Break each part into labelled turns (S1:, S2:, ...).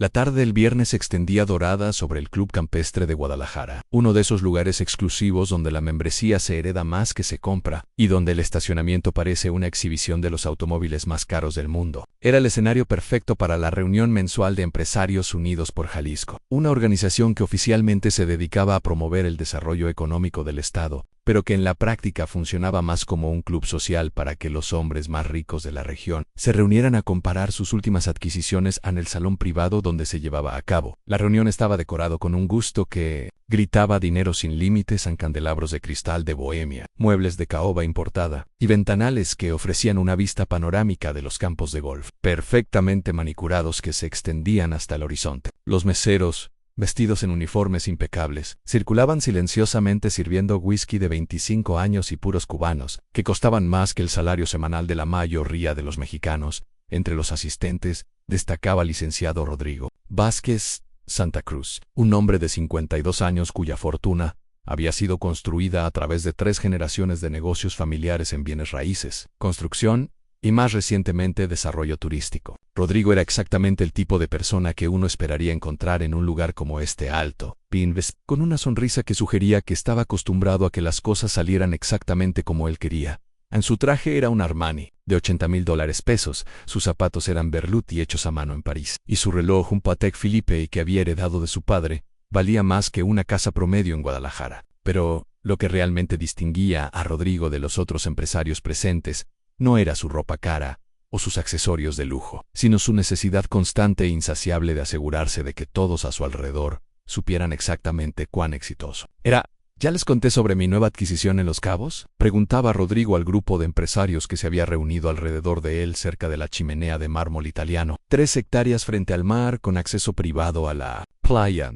S1: La tarde del viernes se extendía dorada sobre el Club Campestre de Guadalajara, uno de esos lugares exclusivos donde la membresía se hereda más que se compra y donde el estacionamiento parece una exhibición de los automóviles más caros del mundo. Era el escenario perfecto para la reunión mensual de Empresarios Unidos por Jalisco, una organización que oficialmente se dedicaba a promover el desarrollo económico del Estado, pero que en la práctica funcionaba más como un club social para que los hombres más ricos de la región se reunieran a comparar sus últimas adquisiciones en el salón privado donde se llevaba a cabo. La reunión estaba decorado con un gusto que gritaba dinero sin límites en candelabros de cristal de Bohemia, muebles de caoba importada y ventanales que ofrecían una vista panorámica de los campos de golf, perfectamente manicurados que se extendían hasta el horizonte. Los meseros, vestidos en uniformes impecables, circulaban silenciosamente sirviendo whisky de 25 años y puros cubanos, que costaban más que el salario semanal de la mayoría de los mexicanos. Entre los asistentes destacaba el licenciado Rodrigo Vázquez Santa Cruz, un hombre de 52 años cuya fortuna había sido construida a través de 3 generaciones de negocios familiares en bienes raíces, construcción y más recientemente desarrollo turístico. Rodrigo era exactamente el tipo de persona que uno esperaría encontrar en un lugar como este alto, pinves, con una sonrisa que sugería que estaba acostumbrado a que las cosas salieran exactamente como él quería. En su traje era un Armani, de $80,000 sus zapatos eran Berluti hechos a mano en París, y su reloj un Patek Philippe que había heredado de su padre, valía más que una casa promedio en Guadalajara. Pero lo que realmente distinguía a Rodrigo de los otros empresarios presentes no era su ropa cara o sus accesorios de lujo, sino su necesidad constante e insaciable de asegurarse de que todos a su alrededor supieran exactamente cuán exitoso era. ¿Ya les conté sobre mi nueva adquisición en Los Cabos?, preguntaba Rodrigo al grupo de empresarios que se había reunido alrededor de él cerca de la chimenea de mármol italiano. 3 hectáreas frente al mar con acceso privado a la playa.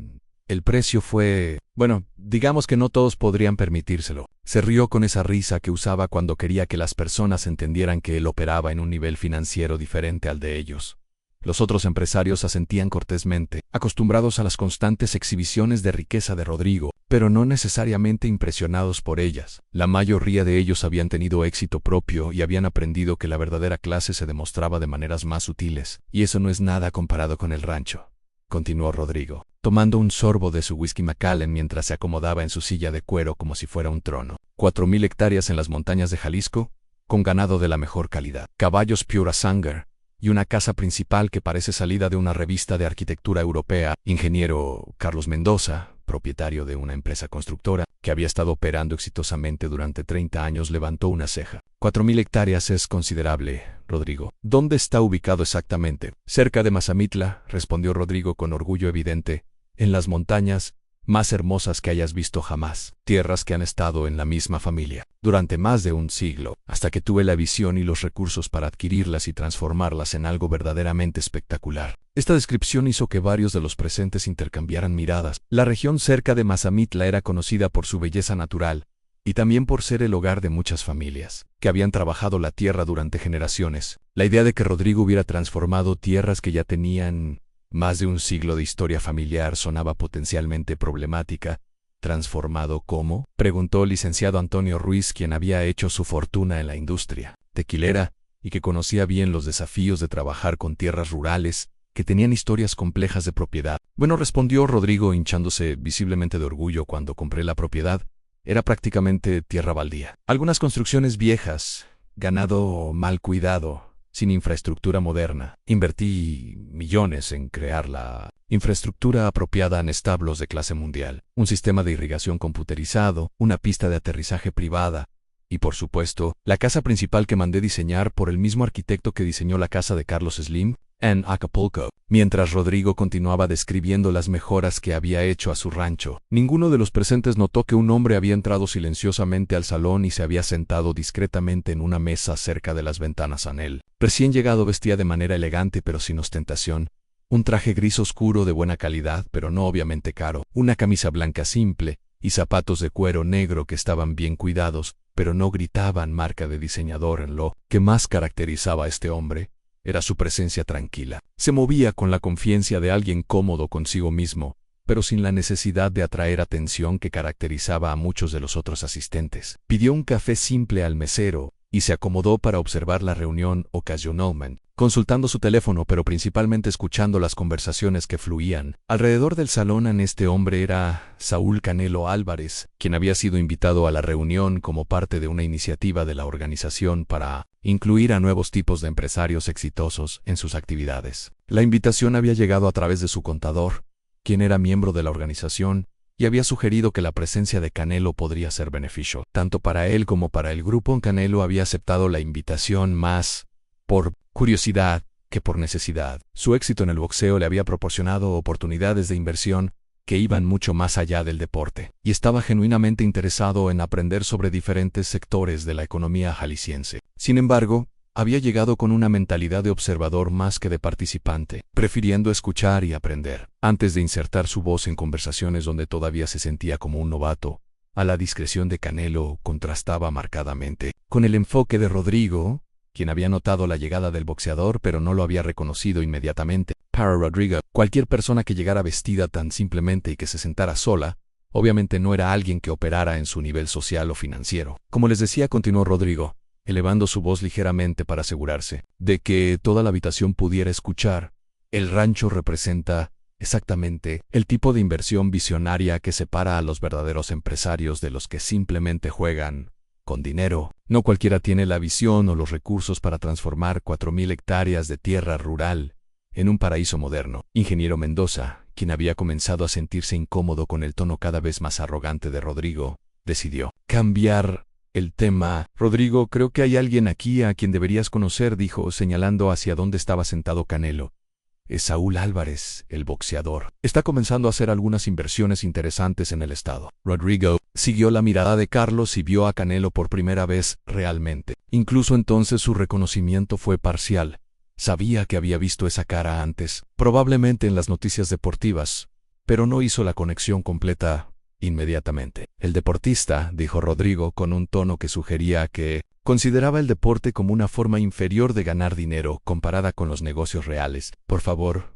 S1: El precio fue... bueno, digamos que no todos podrían permitírselo. Se rió con esa risa que usaba cuando quería que las personas entendieran que él operaba en un nivel financiero diferente al de ellos. Los otros empresarios asentían cortésmente, acostumbrados a las constantes exhibiciones de riqueza de Rodrigo, pero no necesariamente impresionados por ellas. La mayoría de ellos habían tenido éxito propio y habían aprendido que la verdadera clase se demostraba de maneras más sutiles, y eso no es nada comparado con el rancho, continuó Rodrigo, tomando un sorbo de su whisky Macallan mientras se acomodaba en su silla de cuero como si fuera un trono. 4,000 hectáreas en las montañas de Jalisco, con ganado de la mejor calidad, caballos Pura Sanger, y una casa principal que parece salida de una revista de arquitectura europea. Ingeniero Carlos Mendoza, propietario de una empresa constructora, que había estado operando exitosamente durante 30 años, levantó una ceja. 4,000 hectáreas es considerable, Rodrigo. ¿Dónde está ubicado exactamente? Cerca de Mazamitla, respondió Rodrigo con orgullo evidente, en las montañas más hermosas que hayas visto jamás, tierras que han estado en la misma familia durante más de un siglo, hasta que tuve la visión y los recursos para adquirirlas y transformarlas en algo verdaderamente espectacular. Esta descripción hizo que varios de los presentes intercambiaran miradas. La región cerca de Mazamitla era conocida por su belleza natural, y también por ser el hogar de muchas familias que habían trabajado la tierra durante generaciones. La idea de que Rodrigo hubiera transformado tierras que ya tenían más de un siglo de historia familiar sonaba potencialmente problemática. ¿Transformado cómo?, preguntó el licenciado Antonio Ruiz, quien había hecho su fortuna en la industria tequilera y que conocía bien los desafíos de trabajar con tierras rurales que tenían historias complejas de propiedad. Bueno, respondió Rodrigo hinchándose visiblemente de orgullo, cuando compré la propiedad era prácticamente tierra baldía. Algunas construcciones viejas, ganado mal cuidado, sin infraestructura moderna. Invertí millones en crear la infraestructura apropiada en establos de clase mundial, un sistema de irrigación computerizado, una pista de aterrizaje privada y, por supuesto, la casa principal que mandé diseñar por el mismo arquitecto que diseñó la casa de Carlos Slim en Acapulco. Mientras Rodrigo continuaba describiendo las mejoras que había hecho a su rancho, ninguno de los presentes notó que un hombre había entrado silenciosamente al salón y se había sentado discretamente en una mesa cerca de las ventanas. Anel, recién llegado, vestía de manera elegante pero sin ostentación, un traje gris oscuro de buena calidad pero no obviamente caro, una camisa blanca simple y zapatos de cuero negro que estaban bien cuidados, pero no gritaban marca de diseñador. En lo que más caracterizaba a este hombre era su presencia tranquila. Se movía con la confianza de alguien cómodo consigo mismo, pero sin la necesidad de atraer atención que caracterizaba a muchos de los otros asistentes. Pidió un café simple al mesero y se acomodó para observar la reunión ocasionalmente. consultando su teléfono pero principalmente escuchando las conversaciones que fluían. Alrededor del salón este hombre era Saúl Canelo Álvarez, quien había sido invitado a la reunión como parte de una iniciativa de la organización para incluir a nuevos tipos de empresarios exitosos en sus actividades. La invitación había llegado a través de su contador, quien era miembro de la organización, y había sugerido que la presencia de Canelo podría ser beneficio, tanto para él como para el grupo. Canelo había aceptado la invitación más por curiosidad que por necesidad. Su éxito en el boxeo le había proporcionado oportunidades de inversión que iban mucho más allá del deporte, y estaba genuinamente interesado en aprender sobre diferentes sectores de la economía jalisciense. Sin embargo, había llegado con una mentalidad de observador más que de participante, prefiriendo escuchar y aprender, antes de insertar su voz en conversaciones donde todavía se sentía como un novato. A la discreción de Canelo contrastaba marcadamente con el enfoque de Rodrigo, quien había notado la llegada del boxeador pero no lo había reconocido inmediatamente. Para Rodrigo, cualquier persona que llegara vestida tan simplemente y que se sentara sola, obviamente no era alguien que operara en su nivel social o financiero. Como les decía, continuó Rodrigo, elevando su voz ligeramente para asegurarse de que toda la habitación pudiera escuchar. El rancho representa exactamente el tipo de inversión visionaria que separa a los verdaderos empresarios de los que simplemente juegan con dinero. No cualquiera tiene la visión o los recursos para transformar 4,000 hectáreas de tierra rural en un paraíso moderno. Ingeniero Mendoza, quien había comenzado a sentirse incómodo con el tono cada vez más arrogante de Rodrigo, decidió cambiar el tema. Rodrigo, creo que hay alguien aquí a quien deberías conocer, dijo, señalando hacia donde estaba sentado Canelo. Es Saúl Álvarez, el boxeador. Está comenzando a hacer algunas inversiones interesantes en el estado. Rodrigo siguió la mirada de Carlos y vio a Canelo por primera vez realmente. Incluso entonces su reconocimiento fue parcial. Sabía que había visto esa cara antes, probablemente en las noticias deportivas, pero no hizo la conexión completa inmediatamente. El deportista, dijo Rodrigo con un tono que sugería que consideraba el deporte como una forma inferior de ganar dinero comparada con los negocios reales. Por favor,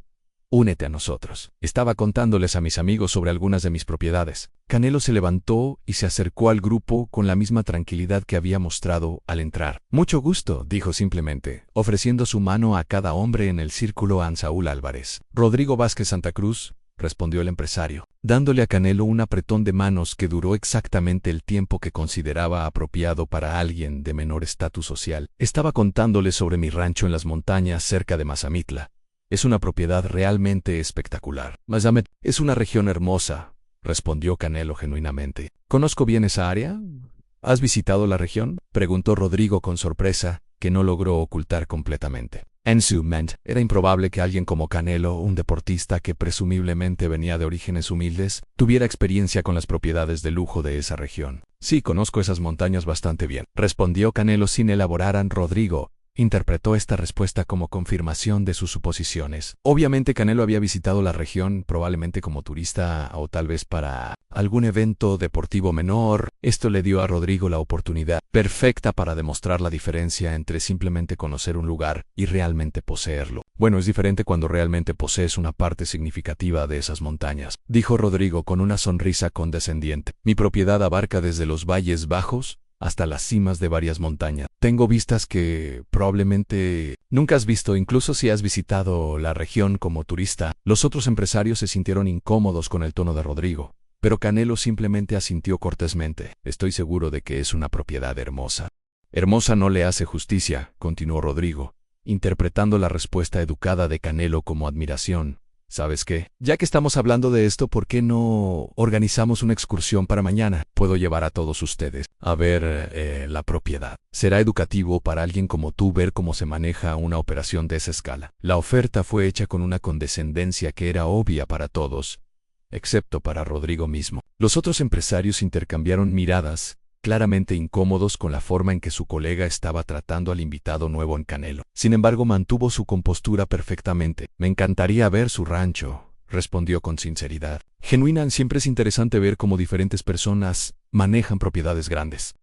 S1: únete a nosotros. Estaba contándoles a mis amigos sobre algunas de mis propiedades. Canelo se levantó y se acercó al grupo con la misma tranquilidad que había mostrado al entrar. Mucho gusto, dijo simplemente, ofreciendo su mano a cada hombre en el círculo a Saúl Álvarez. Rodrigo Vázquez Santa Cruz, respondió el empresario, dándole a Canelo un apretón de manos que duró exactamente el tiempo que consideraba apropiado para alguien de menor estatus social. Estaba contándole sobre mi rancho en las montañas cerca de Mazamitla. Es una propiedad realmente espectacular. Mazamet es una región hermosa, respondió Canelo genuinamente. ¿Conozco bien esa área? ¿Has visitado la región?, preguntó Rodrigo con sorpresa, que no logró ocultar completamente. En su mente, era improbable que alguien como Canelo, un deportista que presumiblemente venía de orígenes humildes, tuviera experiencia con las propiedades de lujo de esa región. Sí, conozco esas montañas bastante bien, respondió Canelo sin elaborar. Rodrigo interpretó esta respuesta como confirmación de sus suposiciones. Obviamente Canelo había visitado la región, probablemente como turista o tal vez para algún evento deportivo menor. Esto le dio a Rodrigo la oportunidad perfecta para demostrar la diferencia entre simplemente conocer un lugar y realmente poseerlo. Bueno, es diferente cuando realmente posees una parte significativa de esas montañas, dijo Rodrigo con una sonrisa condescendiente. Mi propiedad abarca desde los valles bajos hasta las cimas de varias montañas. Tengo vistas que probablemente nunca has visto, incluso si has visitado la región como turista. Los otros empresarios se sintieron incómodos con el tono de Rodrigo, pero Canelo simplemente asintió cortésmente. Estoy seguro de que es una propiedad hermosa. Hermosa no le hace justicia, continuó Rodrigo, interpretando la respuesta educada de Canelo como admiración. ¿Sabes qué? Ya que estamos hablando de esto, ¿por qué no organizamos una excursión para mañana? Puedo llevar a todos ustedes a ver la propiedad. Será educativo para alguien como tú ver cómo se maneja una operación de esa escala. La oferta fue hecha con una condescendencia que era obvia para todos, excepto para Rodrigo mismo. Los otros empresarios intercambiaron miradas, claramente incómodos con la forma en que su colega estaba tratando al invitado nuevo en Canelo. Sin embargo, mantuvo su compostura perfectamente. Me encantaría ver su rancho, respondió con sinceridad. Genuina, siempre es interesante ver cómo diferentes personas manejan propiedades grandes.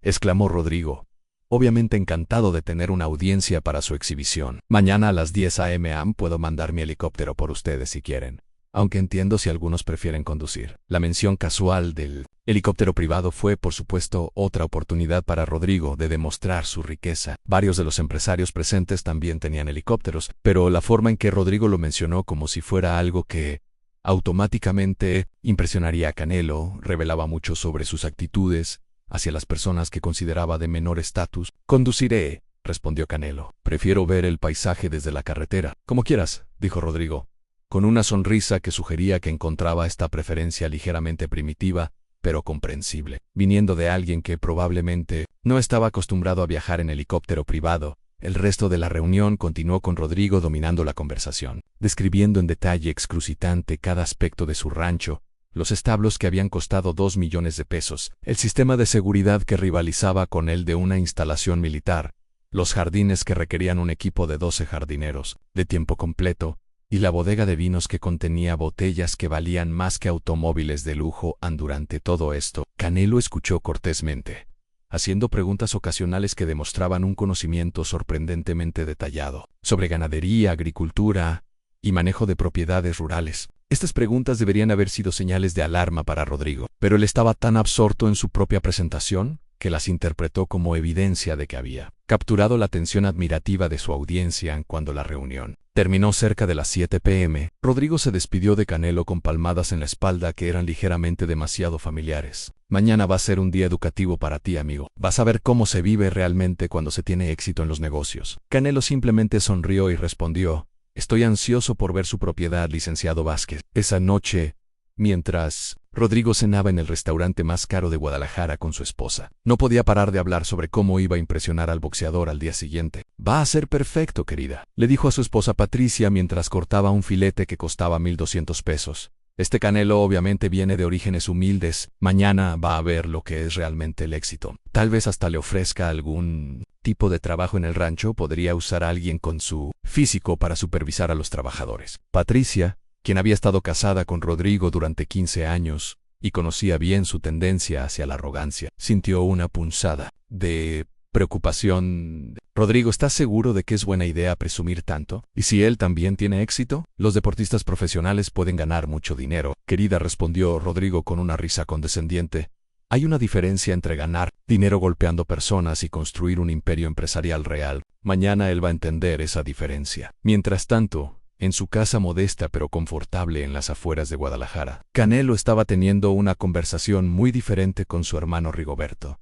S1: Exclamó Rodrigo, obviamente encantado de tener una audiencia para su exhibición. Mañana a las 10 a.m. puedo mandar mi helicóptero por ustedes si quieren. aunque entiendo si algunos prefieren conducir. La mención casual del helicóptero privado fue, por supuesto, otra oportunidad para Rodrigo de demostrar su riqueza. Varios de los empresarios presentes también tenían helicópteros, pero la forma en que Rodrigo lo mencionó como si fuera algo que automáticamente impresionaría a Canelo revelaba mucho sobre sus actitudes hacia las personas que consideraba de menor estatus. Conduciré, respondió Canelo. Prefiero ver el paisaje desde la carretera. Como quieras, dijo Rodrigo, con una sonrisa que sugería que encontraba esta preferencia ligeramente primitiva, pero comprensible, viniendo de alguien que probablemente no estaba acostumbrado a viajar en helicóptero privado. El resto de la reunión continuó con Rodrigo dominando la conversación, describiendo en detalle excruciante cada aspecto de su rancho, los establos que habían costado 2 millones de pesos, el sistema de seguridad que rivalizaba con el de una instalación militar, los jardines que requerían un equipo de 12 jardineros, de tiempo completo, y la bodega de vinos que contenía botellas que valían más que automóviles de lujo. Durante todo esto, Canelo escuchó cortésmente, haciendo preguntas ocasionales que demostraban un conocimiento sorprendentemente detallado sobre ganadería, agricultura y manejo de propiedades rurales. Estas preguntas deberían haber sido señales de alarma para Rodrigo, pero él estaba tan absorto en su propia presentación que las interpretó como evidencia de que había capturado la atención admirativa de su audiencia. Cuando la reunión terminó cerca de las 7 p.m., Rodrigo se despidió de Canelo con palmadas en la espalda que eran ligeramente demasiado familiares. Mañana va a ser un día educativo para ti, amigo. Vas a ver cómo se vive realmente cuando se tiene éxito en los negocios. Canelo simplemente sonrió y respondió, estoy ansioso por ver su propiedad, licenciado Vázquez. Esa noche, mientras Rodrigo cenaba en el restaurante más caro de Guadalajara con su esposa, no podía parar de hablar sobre cómo iba a impresionar al boxeador al día siguiente. Va a ser perfecto, querida, le dijo a su esposa Patricia mientras cortaba un filete que costaba 1,200 pesos. Este Canelo obviamente viene de orígenes humildes. Mañana va a ver lo que es realmente el éxito. Tal vez hasta le ofrezca algún tipo de trabajo en el rancho. Podría usar a alguien con su físico para supervisar a los trabajadores. Patricia, quien había estado casada con Rodrigo durante 15 años y conocía bien su tendencia hacia la arrogancia, sintió una punzada de preocupación. Rodrigo, ¿estás seguro de que es buena idea presumir tanto? ¿Y si él también tiene éxito? Los deportistas profesionales pueden ganar mucho dinero. Querida, respondió Rodrigo con una risa condescendiente. Hay una diferencia entre ganar dinero golpeando personas y construir un imperio empresarial real. Mañana él va a entender esa diferencia. Mientras tanto, en su casa modesta pero confortable en las afueras de Guadalajara, Canelo estaba teniendo una conversación muy diferente con su hermano Rigoberto.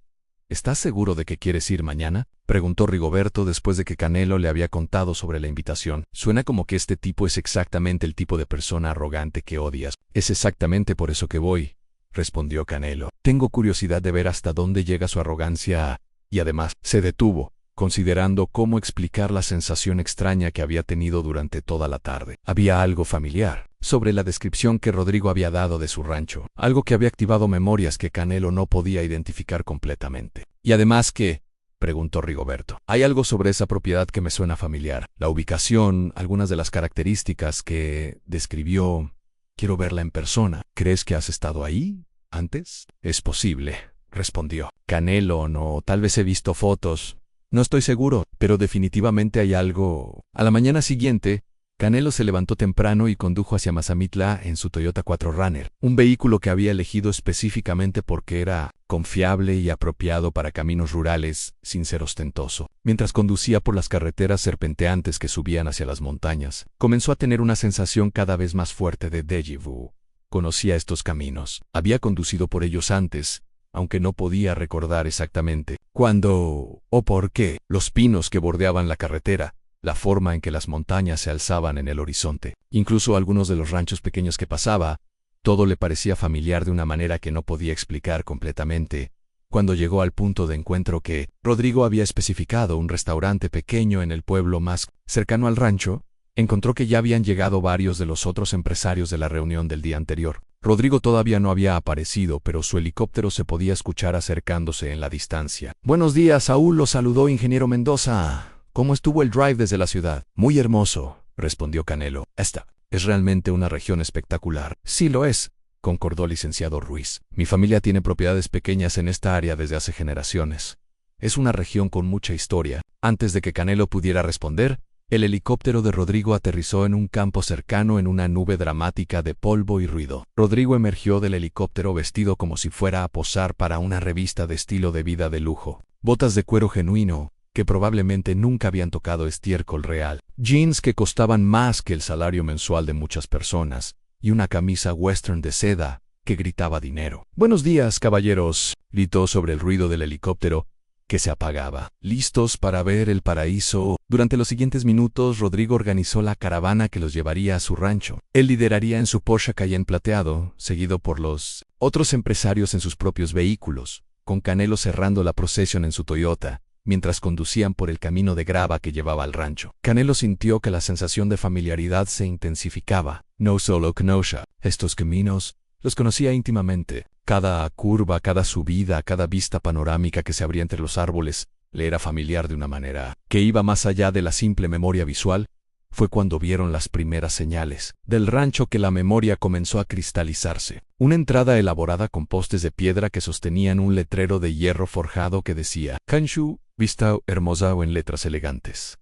S1: ¿Estás seguro de que quieres ir mañana?, preguntó Rigoberto después de que Canelo le había contado sobre la invitación. Suena como que este tipo es exactamente el tipo de persona arrogante que odias. Es exactamente por eso que voy, respondió Canelo. Tengo curiosidad de ver hasta dónde llega su arrogancia. Y además, se detuvo, considerando cómo explicar la sensación extraña que había tenido durante toda la tarde. Había algo familiar sobre la descripción que Rodrigo había dado de su rancho, algo que había activado memorias que Canelo no podía identificar completamente. ¿Y además qué?, preguntó Rigoberto. Hay algo sobre esa propiedad que me suena familiar. La ubicación, algunas de las características que describió. Quiero verla en persona. ¿Crees que has estado ahí antes? Es posible, respondió Canelo. No, tal vez he visto fotos. No estoy seguro, pero definitivamente hay algo. A la mañana siguiente, Canelo se levantó temprano y condujo hacia Mazamitla en su Toyota 4Runner, un vehículo que había elegido específicamente porque era confiable y apropiado para caminos rurales, sin ser ostentoso. Mientras conducía por las carreteras serpenteantes que subían hacia las montañas, comenzó a tener una sensación cada vez más fuerte de déjà vu. Conocía estos caminos, había conducido por ellos antes, aunque no podía recordar exactamente cuándo o por qué. Los pinos que bordeaban la carretera, la forma en que las montañas se alzaban en el horizonte, incluso algunos de los ranchos pequeños que pasaba, todo le parecía familiar de una manera que no podía explicar completamente. Cuando llegó al punto de encuentro que Rodrigo había especificado, un restaurante pequeño en el pueblo más cercano al rancho, encontró que ya habían llegado varios de los otros empresarios de la reunión del día anterior. Rodrigo todavía no había aparecido, pero su helicóptero se podía escuchar acercándose en la distancia. Buenos días, Saúl, lo saludó Ingeniero Mendoza. ¿Cómo estuvo el drive desde la ciudad? Muy hermoso, respondió Canelo. Esta es realmente una región espectacular. Sí lo es, concordó el licenciado Ruiz. Mi familia tiene propiedades pequeñas en esta área desde hace generaciones. Es una región con mucha historia. Antes de que Canelo pudiera responder, El helicóptero de Rodrigo aterrizó en un campo cercano en una nube dramática de polvo y ruido. Rodrigo emergió del helicóptero vestido como si fuera a posar para una revista de estilo de vida de lujo. Botas de cuero genuino, que probablemente nunca habían tocado estiércol real. Jeans que costaban más que el salario mensual de muchas personas. Y una camisa western de seda, que gritaba dinero. «Buenos días, caballeros», gritó sobre el ruido del helicóptero, que se apagaba. ¿Listos para ver el paraíso? Durante los siguientes minutos, Rodrigo organizó la caravana que los llevaría a su rancho. Él lideraría en su Porsche Cayenne plateado, seguido por los otros empresarios en sus propios vehículos, con Canelo cerrando la procesión en su Toyota, mientras conducían por el camino de grava que llevaba al rancho. Canelo sintió que la sensación de familiaridad se intensificaba. No solo Kenosha. Estos caminos los conocía íntimamente. Cada curva, cada subida, cada vista panorámica que se abría entre los árboles le era familiar de una manera que iba más allá de la simple memoria visual. Fue cuando vieron las primeras señales del rancho que la memoria comenzó a cristalizarse. Una entrada elaborada con postes de piedra que sostenían un letrero de hierro forjado que decía «Kanshu, vista hermosa» en letras elegantes.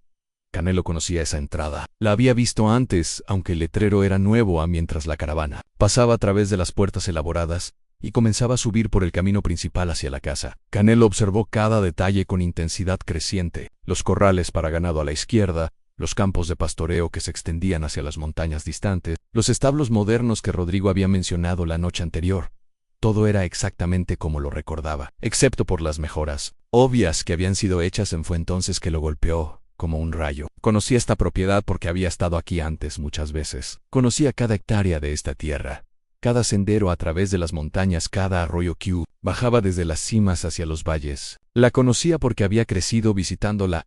S1: Canelo conocía esa entrada. La había visto antes, aunque el letrero era nuevo mientras la caravana pasaba a través de las puertas elaboradas y comenzaba a subir por el camino principal hacia la casa. Canelo observó cada detalle con intensidad creciente: los corrales para ganado a la izquierda, los campos de pastoreo que se extendían hacia las montañas distantes, los establos modernos que Rodrigo había mencionado la noche anterior. Todo era exactamente como lo recordaba, excepto por las mejoras obvias que habían sido hechas. Fue entonces que lo golpeó como un rayo. Conocía esta propiedad porque había estado aquí antes muchas veces. Conocía cada hectárea de esta tierra, cada sendero a través de las montañas, cada arroyo que bajaba desde las cimas hacia los valles. La conocía porque había crecido visitándola.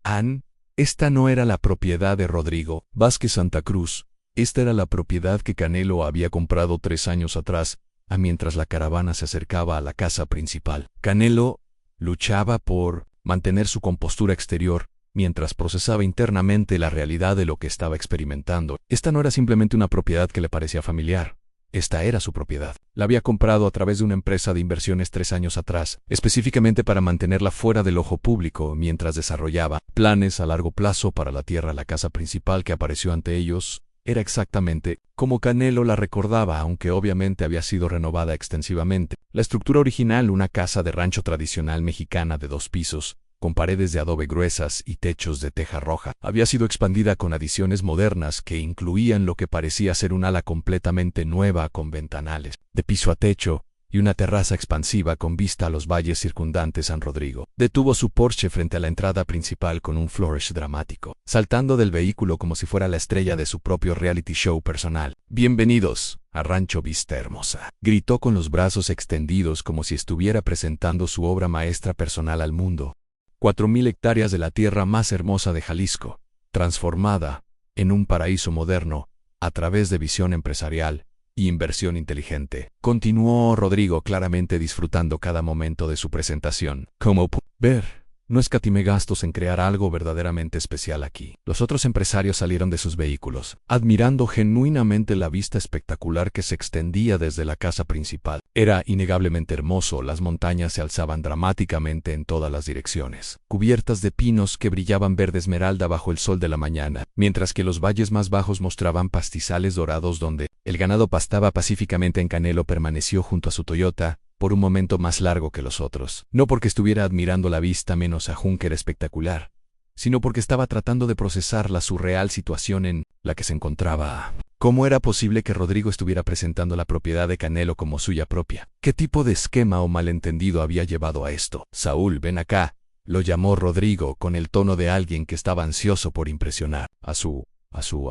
S1: Esta no era la propiedad de Rodrigo Vázquez Santa Cruz. Esta era la propiedad que Canelo había comprado 3 años atrás, mientras la caravana se acercaba a la casa principal. Canelo luchaba por mantener su compostura exterior, mientras procesaba internamente la realidad de lo que estaba experimentando. Esta no era simplemente una propiedad que le parecía familiar. Esta era su propiedad. La había comprado a través de una empresa de inversiones 3 años atrás, específicamente para mantenerla fuera del ojo público mientras desarrollaba planes a largo plazo para la tierra. La casa principal que apareció ante ellos era exactamente como Canelo la recordaba, aunque obviamente había sido renovada extensivamente. La estructura original, una casa de rancho tradicional mexicana de 2 pisos, con paredes de adobe gruesas y techos de teja roja, había sido expandida con adiciones modernas que incluían lo que parecía ser un ala completamente nueva con ventanales de piso a techo y una terraza expansiva con vista a los valles circundantes. San Rodrigo detuvo su Porsche frente a la entrada principal con un flourish dramático, saltando del vehículo como si fuera la estrella de su propio reality show personal. «Bienvenidos a Rancho Vista Hermosa», gritó con los brazos extendidos como si estuviera presentando su obra maestra personal al mundo. 4.000 hectáreas de la tierra más hermosa de Jalisco, transformada en un paraíso moderno a través de visión empresarial y inversión inteligente. Continuó Rodrigo, claramente disfrutando cada momento de su presentación. Como ver, no escatimé gastos en crear algo verdaderamente especial aquí. Los otros empresarios salieron de sus vehículos, admirando genuinamente la vista espectacular que se extendía desde la casa principal. Era innegablemente hermoso. Las montañas se alzaban dramáticamente en todas las direcciones, cubiertas de pinos que brillaban verde esmeralda bajo el sol de la mañana, mientras que los valles más bajos mostraban pastizales dorados donde el ganado pastaba pacíficamente. Canelo permaneció junto a su Toyota por un momento más largo que los otros, no porque estuviera admirando la vista menos a Junker espectacular, sino porque estaba tratando de procesar la surreal situación en la que se encontraba. ¿Cómo era posible que Rodrigo estuviera presentando la propiedad de Canelo como suya propia? ¿Qué tipo de esquema o malentendido había llevado a esto? «Saúl, ven acá», lo llamó Rodrigo con el tono de alguien que estaba ansioso por impresionar a su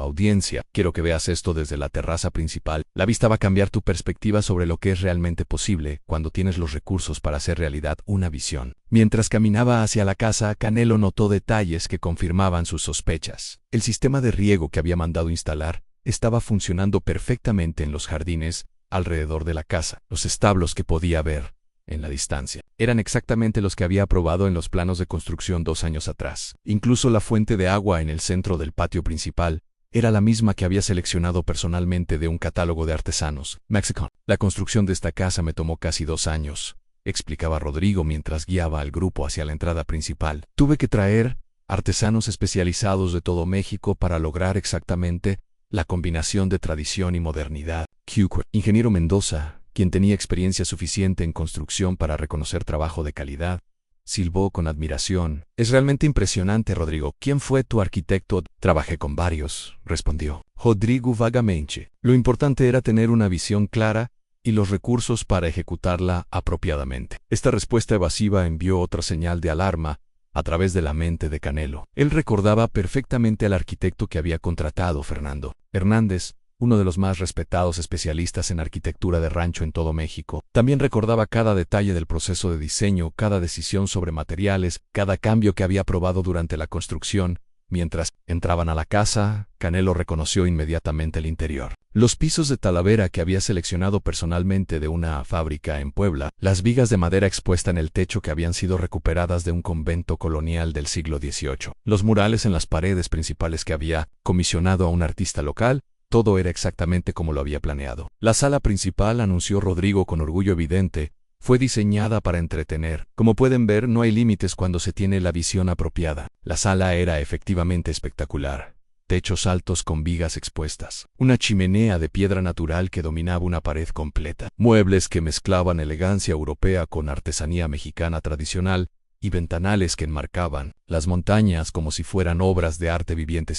S1: audiencia. «Quiero que veas esto desde la terraza principal. La vista va a cambiar tu perspectiva sobre lo que es realmente posible cuando tienes los recursos para hacer realidad una visión». Mientras caminaba hacia la casa, Canelo notó detalles que confirmaban sus sospechas. El sistema de riego que había mandado instalar estaba funcionando perfectamente en los jardines alrededor de la casa. Los establos que podía ver en la distancia eran exactamente los que había aprobado en los planos de construcción 2 años atrás. Incluso la fuente de agua en el centro del patio principal era la misma que había seleccionado personalmente de un catálogo de artesanos Mexican. «La construcción de esta casa me tomó casi 2 años», explicaba Rodrigo mientras guiaba al grupo hacia la entrada principal. «Tuve que traer artesanos especializados de todo México para lograr exactamente la combinación de tradición y modernidad. Ingeniero Mendoza, quien tenía experiencia suficiente en construcción para reconocer trabajo de calidad, silbó con admiración. Es realmente impresionante, Rodrigo. ¿Quién fue tu arquitecto? Trabajé con varios, respondió Rodrigo vagamente. Lo importante era tener una visión clara y los recursos para ejecutarla apropiadamente. Esta respuesta evasiva envió otra señal de alarma a través de la mente de Canelo. Él recordaba perfectamente al arquitecto que había contratado, Fernando Hernández, uno de los más respetados especialistas en arquitectura de rancho en todo México. También recordaba cada detalle del proceso de diseño, cada decisión sobre materiales, cada cambio que había probado durante la construcción. Mientras entraban a la casa, Canelo reconoció inmediatamente el interior. Los pisos de Talavera que había seleccionado personalmente de una fábrica en Puebla, las vigas de madera expuesta en el techo que habían sido recuperadas de un convento colonial del siglo XVIII, los murales en las paredes principales que había comisionado a un artista local. Todo era exactamente como lo había planeado. La sala principal, anunció Rodrigo con orgullo evidente, fue diseñada para entretener. Como pueden ver, no hay límites cuando se tiene la visión apropiada. La sala era efectivamente espectacular. Techos altos con vigas expuestas. Una chimenea de piedra natural que dominaba una pared completa. Muebles que mezclaban elegancia europea con artesanía mexicana tradicional y ventanales que enmarcaban las montañas como si fueran obras de arte viviente.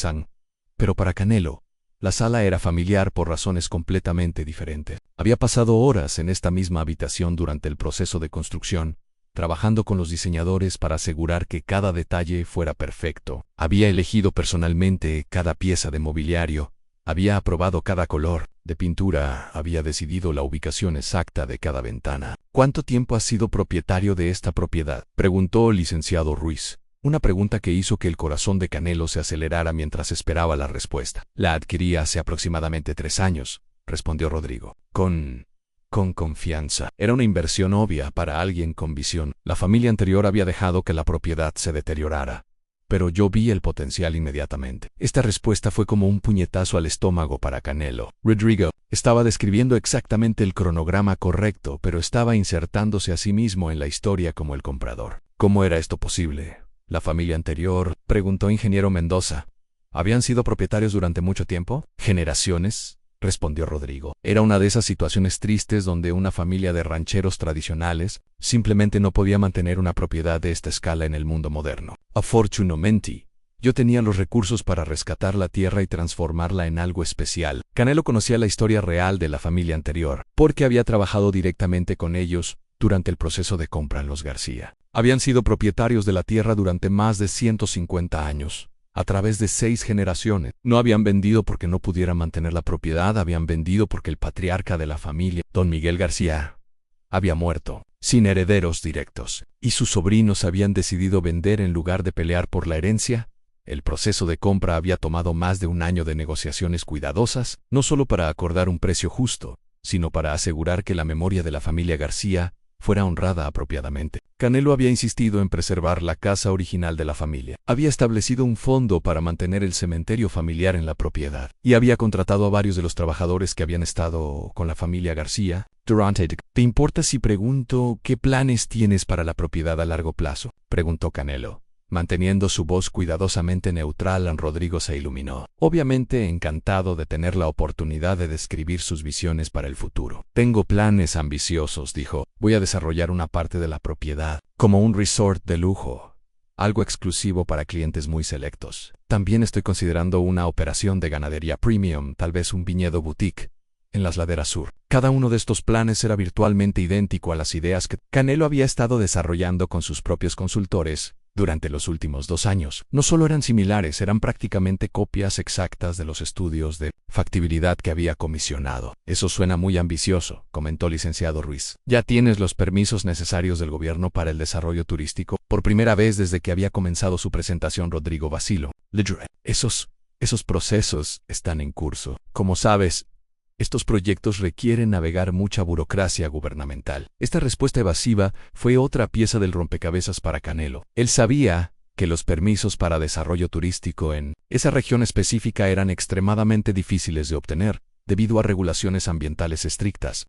S1: Pero para Canelo, la sala era familiar por razones completamente diferentes. Había pasado horas en esta misma habitación durante el proceso de construcción, trabajando con los diseñadores para asegurar que cada detalle fuera perfecto. Había elegido personalmente cada pieza de mobiliario, había aprobado cada color de pintura, había decidido la ubicación exacta de cada ventana. ¿Cuánto tiempo has sido propietario de esta propiedad?, preguntó el licenciado Ruiz. Una pregunta que hizo que el corazón de Canelo se acelerara mientras esperaba la respuesta. La adquirí hace aproximadamente 3 años, respondió Rodrigo. Con confianza. Era una inversión obvia para alguien con visión. La familia anterior había dejado que la propiedad se deteriorara, pero yo vi el potencial inmediatamente. Esta respuesta fue como un puñetazo al estómago para Canelo. Rodrigo estaba describiendo exactamente el cronograma correcto, pero estaba insertándose a sí mismo en la historia como el comprador. ¿Cómo era esto posible? ¿La familia anterior?, preguntó Ingeniero Mendoza. ¿Habían sido propietarios durante mucho tiempo? ¿Generaciones?, respondió Rodrigo. Era una de esas situaciones tristes donde una familia de rancheros tradicionales simplemente no podía mantener una propiedad de esta escala en el mundo moderno. Afortunadamente, yo tenía los recursos para rescatar la tierra y transformarla en algo especial. Canelo conocía la historia real de la familia anterior, porque había trabajado directamente con ellos durante el proceso de compra en Los García. Habían sido propietarios de la tierra durante más de 150 años, a través de 6 generaciones. No habían vendido porque no pudieran mantener la propiedad, habían vendido porque el patriarca de la familia, don Miguel García, había muerto, sin herederos directos, y sus sobrinos habían decidido vender en lugar de pelear por la herencia. El proceso de compra había tomado más de 1 año de negociaciones cuidadosas, no solo para acordar un precio justo, sino para asegurar que la memoria de la familia García fuera honrada apropiadamente. Canelo había insistido en preservar la casa original de la familia. Había establecido un fondo para mantener el cementerio familiar en la propiedad. Y había contratado a varios de los trabajadores que habían estado con la familia García durante. ¿Te importa si pregunto qué planes tienes para la propiedad a largo plazo?, preguntó Canelo. Manteniendo su voz cuidadosamente neutral, Rodrigo se iluminó, obviamente encantado de tener la oportunidad de describir sus visiones para el futuro. Tengo planes ambiciosos, dijo. Voy a desarrollar una parte de la propiedad como un resort de lujo, algo exclusivo para clientes muy selectos. También estoy considerando una operación de ganadería premium, tal vez un viñedo boutique, en las laderas sur. Cada uno de estos planes era virtualmente idéntico a las ideas que Canelo había estado desarrollando con sus propios consultores durante los últimos 2 años. No solo eran similares, eran prácticamente copias exactas de los estudios de factibilidad que había comisionado. Eso suena muy ambicioso, comentó el licenciado Ruiz. ¿Ya tienes los permisos necesarios del gobierno para el desarrollo turístico? Por primera vez desde que había comenzado su presentación, Rodrigo vaciló. Esos procesos están en curso. Como sabes, estos proyectos requieren navegar mucha burocracia gubernamental. Esta respuesta evasiva fue otra pieza del rompecabezas para Canelo. Él sabía que los permisos para desarrollo turístico en esa región específica eran extremadamente difíciles de obtener, debido a regulaciones ambientales estrictas.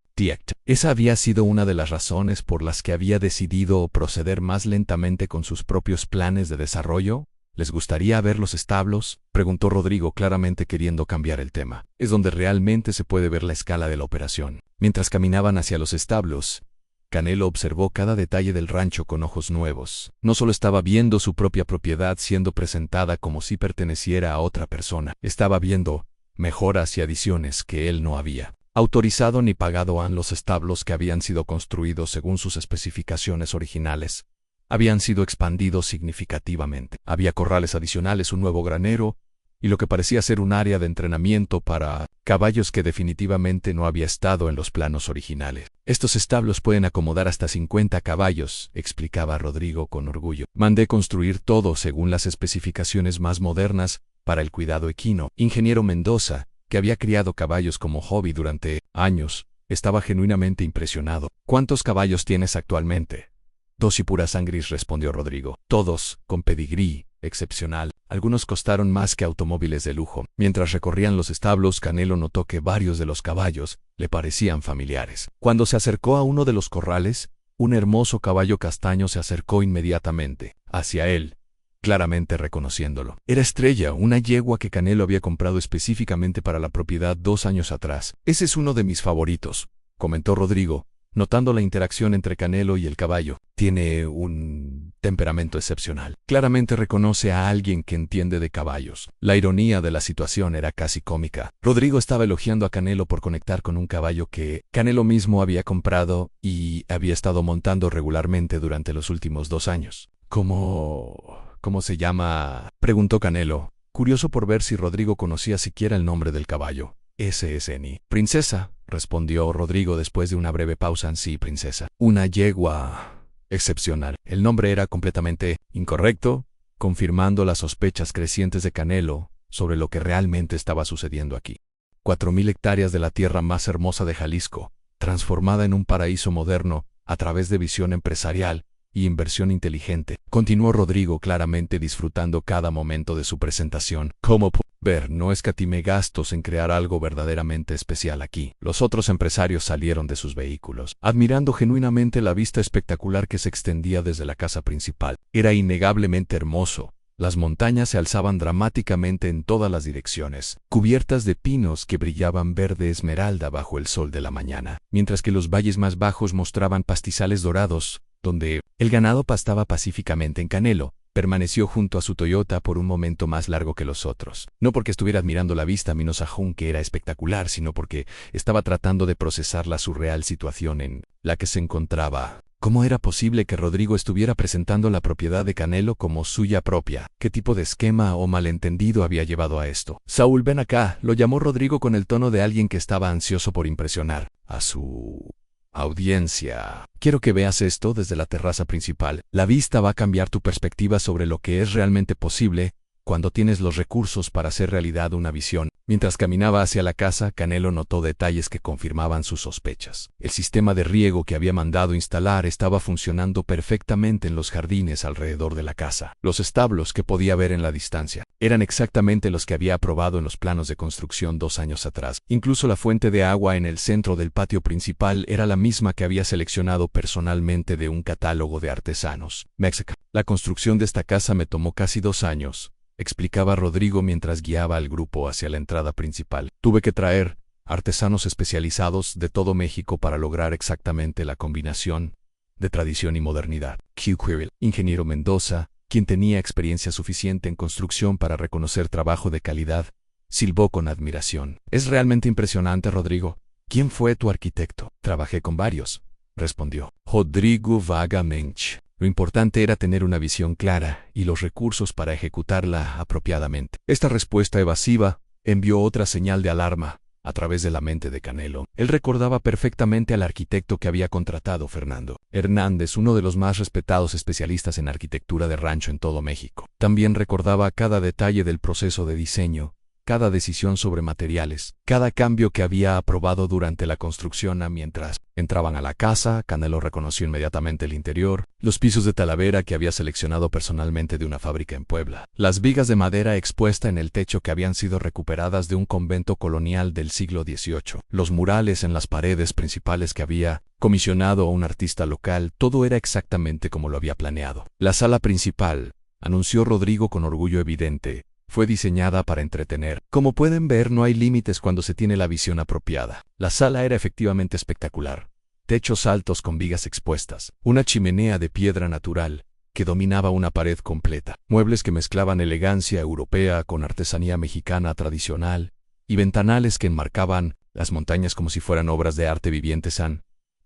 S1: Esa había sido una de las razones por las que había decidido proceder más lentamente con sus propios planes de desarrollo. ¿Les gustaría ver los establos?, preguntó Rodrigo, claramente queriendo cambiar el tema. Es donde realmente se puede ver la escala de la operación. Mientras caminaban hacia los establos, Canelo observó cada detalle del rancho con ojos nuevos. No solo estaba viendo su propia propiedad siendo presentada como si perteneciera a otra persona, estaba viendo mejoras y adiciones que él no había autorizado ni pagado a los establos que habían sido construidos según sus especificaciones originales. Habían sido expandidos significativamente. Había corrales adicionales, un nuevo granero y lo que parecía ser un área de entrenamiento para caballos que definitivamente no había estado en los planos originales. Estos establos pueden acomodar hasta 50 caballos, explicaba Rodrigo con orgullo. Mandé construir todo según las especificaciones más modernas para el cuidado equino. Ingeniero Mendoza, que había criado caballos como hobby durante años, estaba genuinamente impresionado. ¿Cuántos caballos tienes actualmente? 2 y pura sangris, respondió Rodrigo. Todos con pedigrí excepcional. Algunos costaron más que automóviles de lujo. Mientras recorrían los establos, Canelo notó que varios de los caballos le parecían familiares. Cuando se acercó a uno de los corrales, un hermoso caballo castaño se acercó inmediatamente hacia él, claramente reconociéndolo. Era Estrella, una yegua que Canelo había comprado específicamente para la propiedad 2 años atrás. Ese es uno de mis favoritos, comentó Rodrigo, notando la interacción entre Canelo y el caballo. Tiene un temperamento excepcional. Claramente reconoce a alguien que entiende de caballos. La ironía de la situación era casi cómica. Rodrigo estaba elogiando a Canelo por conectar con un caballo que Canelo mismo había comprado y había estado montando regularmente durante los últimos 2 años. ¿Cómo se llama?, preguntó Canelo, curioso por ver si Rodrigo conocía siquiera el nombre del caballo. SSNI. Princesa, respondió Rodrigo después de una breve pausa. Sí, princesa. Una yegua excepcional. El nombre era completamente incorrecto, confirmando las sospechas crecientes de Canelo sobre lo que realmente estaba sucediendo aquí. 4.000 hectáreas de la tierra más hermosa de Jalisco, transformada en un paraíso moderno a través de visión empresarial y inversión inteligente, continuó Rodrigo, claramente disfrutando cada momento de su presentación. Como puede ver, no escatimé gastos en crear algo verdaderamente especial aquí. Los otros empresarios salieron de sus vehículos, admirando genuinamente la vista espectacular que se extendía desde la casa principal. Era innegablemente hermoso. Las montañas se alzaban dramáticamente en todas las direcciones, cubiertas de pinos que brillaban verde esmeralda bajo el sol de la mañana, mientras que los valles más bajos mostraban pastizales dorados, donde el ganado pastaba pacíficamente. En Canelo permaneció junto a su Toyota por un momento más largo que los otros. No porque estuviera admirando la vista minosajún, que era espectacular, sino porque estaba tratando de procesar la surreal situación en la que se encontraba. ¿Cómo era posible que Rodrigo estuviera presentando la propiedad de Canelo como suya propia? ¿Qué tipo de esquema o malentendido había llevado a esto? Saúl, ven acá, lo llamó Rodrigo con el tono de alguien que estaba ansioso por impresionar a su audiencia. Quiero que veas esto desde la terraza principal. La vista va a cambiar tu perspectiva sobre lo que es realmente posible cuando tienes los recursos para hacer realidad una visión. Mientras caminaba hacia la casa, Canelo notó detalles que confirmaban sus sospechas. El sistema de riego que había mandado instalar estaba funcionando perfectamente en los jardines alrededor de la casa. Los establos que podía ver en la distancia eran exactamente los que había aprobado en los planos de construcción 2 años atrás. Incluso la fuente de agua en el centro del patio principal era la misma que había seleccionado personalmente de un catálogo de artesanos. México. La construcción de esta casa me tomó casi 2 años. Explicaba Rodrigo mientras guiaba al grupo hacia la entrada principal. Tuve que traer artesanos especializados de todo México para lograr exactamente la combinación de tradición y modernidad. Ingeniero Mendoza, quien tenía experiencia suficiente en construcción para reconocer trabajo de calidad, silbó con admiración. Es realmente impresionante, Rodrigo. ¿Quién fue tu arquitecto? Trabajé con varios, respondió Rodrigo vagamente. Lo importante era tener una visión clara y los recursos para ejecutarla apropiadamente. Esta respuesta evasiva envió otra señal de alarma a través de la mente de Canelo. Él recordaba perfectamente al arquitecto que había contratado, Fernando Hernández, uno de los más respetados especialistas en arquitectura de rancho en todo México. También recordaba cada detalle del proceso de diseño, cada decisión sobre materiales, cada cambio que había aprobado durante la construcción. Mientras entraban a la casa, Canelo reconoció inmediatamente el interior, los pisos de talavera que había seleccionado personalmente de una fábrica en Puebla, las vigas de madera expuesta en el techo que habían sido recuperadas de un convento colonial del siglo XVIII, los murales en las paredes principales que había comisionado a un artista local. Todo era exactamente como lo había planeado. La sala principal, anunció Rodrigo con orgullo evidente. Fue diseñada para entretener. Como pueden ver, no hay límites cuando se tiene la visión apropiada. La sala era efectivamente espectacular. Techos altos con vigas expuestas, una chimenea de piedra natural que dominaba una pared completa, muebles que mezclaban elegancia europea con artesanía mexicana tradicional, y ventanales que enmarcaban las montañas como si fueran obras de arte viviente.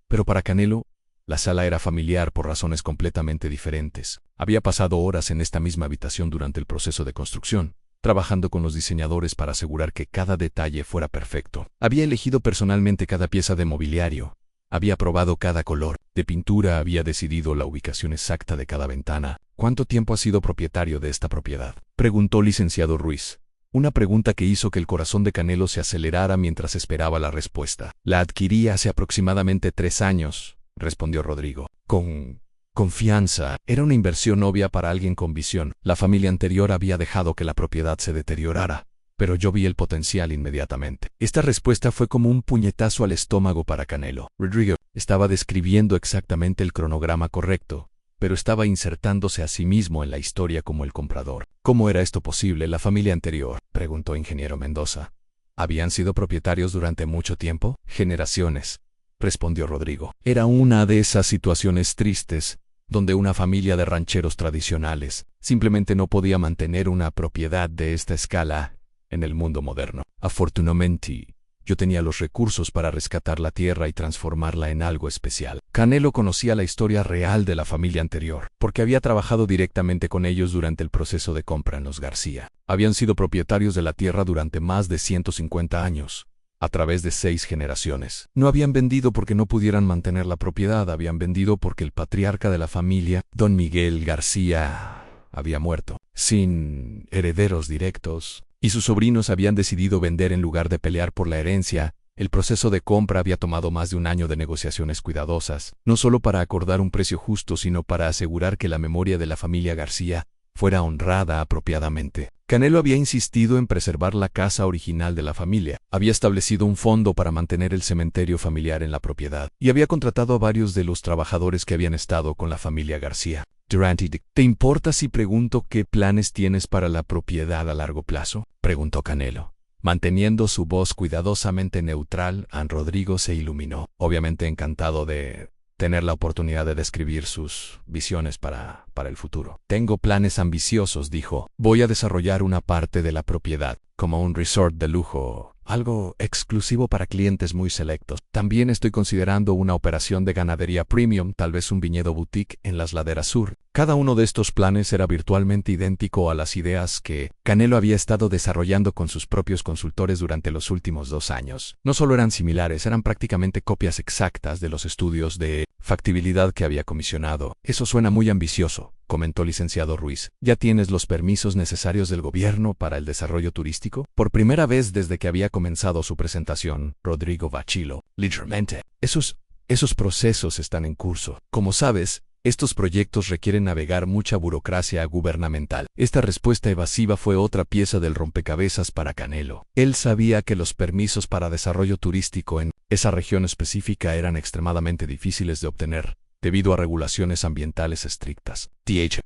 S1: Pero para Canelo, la sala era familiar por razones completamente diferentes. Había pasado horas en esta misma habitación durante el proceso de construcción, trabajando con los diseñadores para asegurar que cada detalle fuera perfecto. Había elegido personalmente cada pieza de mobiliario, había probado cada color de pintura, había decidido la ubicación exacta de cada ventana. ¿Cuánto tiempo ha sido propietario de esta propiedad?, preguntó licenciado Ruiz. Una pregunta que hizo que el corazón de Canelo se acelerara mientras esperaba la respuesta. La adquirí hace aproximadamente 3 años, respondió Rodrigo. Con confianza. Era una inversión obvia para alguien con visión. La familia anterior había dejado que la propiedad se deteriorara, pero yo vi el potencial inmediatamente. Esta respuesta fue como un puñetazo al estómago para Canelo. Rodrigo estaba describiendo exactamente el cronograma correcto, pero estaba insertándose a sí mismo en la historia como el comprador. ¿Cómo era esto posible? ¿La familia anterior?, preguntó ingeniero Mendoza. ¿Habían sido propietarios durante mucho tiempo? Generaciones, respondió Rodrigo. Era una de esas situaciones tristes, donde una familia de rancheros tradicionales simplemente no podía mantener una propiedad de esta escala en el mundo moderno. Afortunadamente, yo tenía los recursos para rescatar la tierra y transformarla en algo especial. Canelo conocía la historia real de la familia anterior, porque había trabajado directamente con ellos durante el proceso de compra en los García. Habían sido propietarios de la tierra durante más de 150 años, a través de 6 generaciones. No habían vendido porque no pudieran mantener la propiedad, habían vendido porque el patriarca de la familia, don Miguel García, había muerto, sin herederos directos, y sus sobrinos habían decidido vender en lugar de pelear por la herencia. El proceso de compra había tomado más de 1 año de negociaciones cuidadosas, no solo para acordar un precio justo, sino para asegurar que la memoria de la familia García fuera honrada apropiadamente. Canelo había insistido en preservar la casa original de la familia, había establecido un fondo para mantener el cementerio familiar en la propiedad, y había contratado a varios de los trabajadores que habían estado con la familia García. Durante ¿Te importa si pregunto qué planes tienes para la propiedad a largo plazo?, preguntó Canelo. Manteniendo su voz cuidadosamente neutral, Rodrigo se iluminó, obviamente encantado de tener la oportunidad de describir sus visiones para el futuro. Tengo planes ambiciosos, dijo. Voy a desarrollar una parte de la propiedad, como un resort de lujo, algo exclusivo para clientes muy selectos. También estoy considerando una operación de ganadería premium, tal vez un viñedo boutique en las laderas sur. Cada uno de estos planes era virtualmente idéntico a las ideas que Canelo había estado desarrollando con sus propios consultores durante los últimos 2 años. No solo eran similares, eran prácticamente copias exactas de los estudios de factibilidad que había comisionado. Eso suena muy ambicioso, comentó licenciado Ruiz. ¿Ya tienes los permisos necesarios del gobierno para el desarrollo turístico? Por primera vez desde que había comenzado su presentación, Rodrigo vaciló. Literalmente. Esos procesos están en curso. Como sabes, estos proyectos requieren navegar mucha burocracia gubernamental. Esta respuesta evasiva fue otra pieza del rompecabezas para Canelo. Él sabía que los permisos para desarrollo turístico en esa región específica eran extremadamente difíciles de obtener, debido a regulaciones ambientales estrictas.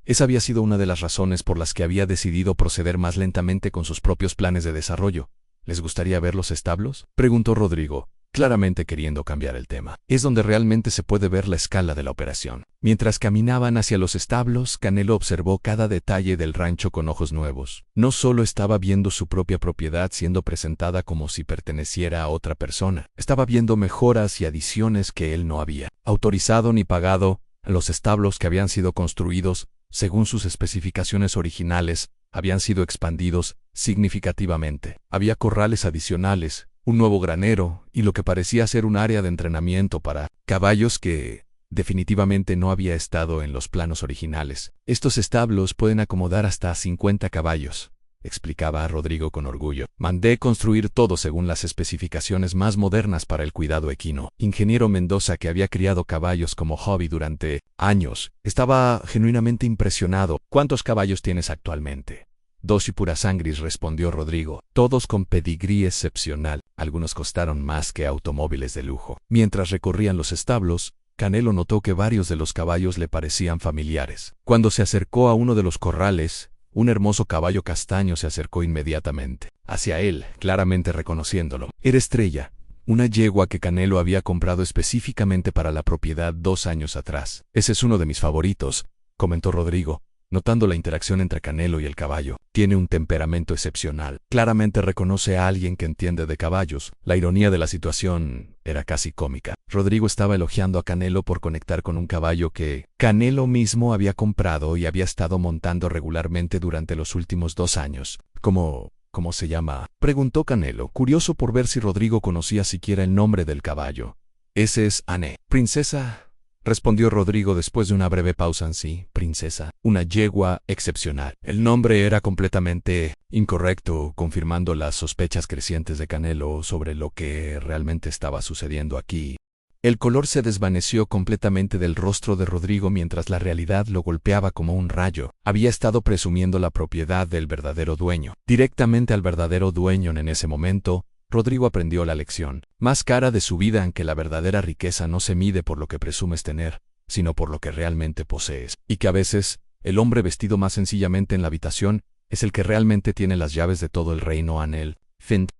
S1: Esa había sido una de las razones por las que había decidido proceder más lentamente con sus propios planes de desarrollo. ¿Les gustaría ver los establos?, preguntó Rodrigo, claramente queriendo cambiar el tema. Es donde realmente se puede ver la escala de la operación. Mientras caminaban hacia los establos, Canelo observó cada detalle del rancho con ojos nuevos. No solo estaba viendo su propia propiedad siendo presentada como si perteneciera a otra persona, estaba viendo mejoras y adiciones que él no había autorizado ni pagado. Los establos que habían sido construidos, según sus especificaciones originales, habían sido expandidos significativamente. Había corrales adicionales, un nuevo granero y lo que parecía ser un área de entrenamiento para caballos que definitivamente no había estado en los planos originales. Estos establos pueden acomodar hasta 50 caballos, explicaba a Rodrigo con orgullo. Mandé construir todo según las especificaciones más modernas para el cuidado equino. Ingeniero Mendoza, que había criado caballos como hobby durante años, estaba genuinamente impresionado. ¿Cuántos caballos tienes actualmente? 2 y pura sangris, respondió Rodrigo, todos con pedigrí excepcional. Algunos costaron más que automóviles de lujo. Mientras recorrían los establos, Canelo notó que varios de los caballos le parecían familiares. Cuando se acercó a uno de los corrales, un hermoso caballo castaño se acercó inmediatamente hacia él, claramente reconociéndolo. Era Estrella, una yegua que Canelo había comprado específicamente para la propiedad 2 años atrás. Ese es uno de mis favoritos, comentó Rodrigo, notando la interacción entre Canelo y el caballo. Tiene un temperamento excepcional. Claramente reconoce a alguien que entiende de caballos. La ironía de la situación era casi cómica. Rodrigo estaba elogiando a Canelo por conectar con un caballo que Canelo mismo había comprado y había estado montando regularmente durante los últimos 2 años. ¿Cómo se llama?, preguntó Canelo, curioso por ver si Rodrigo conocía siquiera el nombre del caballo. Ese es Anne. Princesa, respondió Rodrigo después de una breve pausa. Sí, princesa, una yegua excepcional. El nombre era completamente incorrecto, confirmando las sospechas crecientes de Canelo sobre lo que realmente estaba sucediendo aquí. El color se desvaneció completamente del rostro de Rodrigo mientras la realidad lo golpeaba como un rayo. Había estado presumiendo la propiedad del verdadero dueño. Directamente al verdadero dueño en ese momento, Rodrigo aprendió la lección más cara de su vida, en que la verdadera riqueza no se mide por lo que presumes tener, sino por lo que realmente posees. Y que a veces, el hombre vestido más sencillamente en la habitación es el que realmente tiene las llaves de todo el reino. Anel Fint.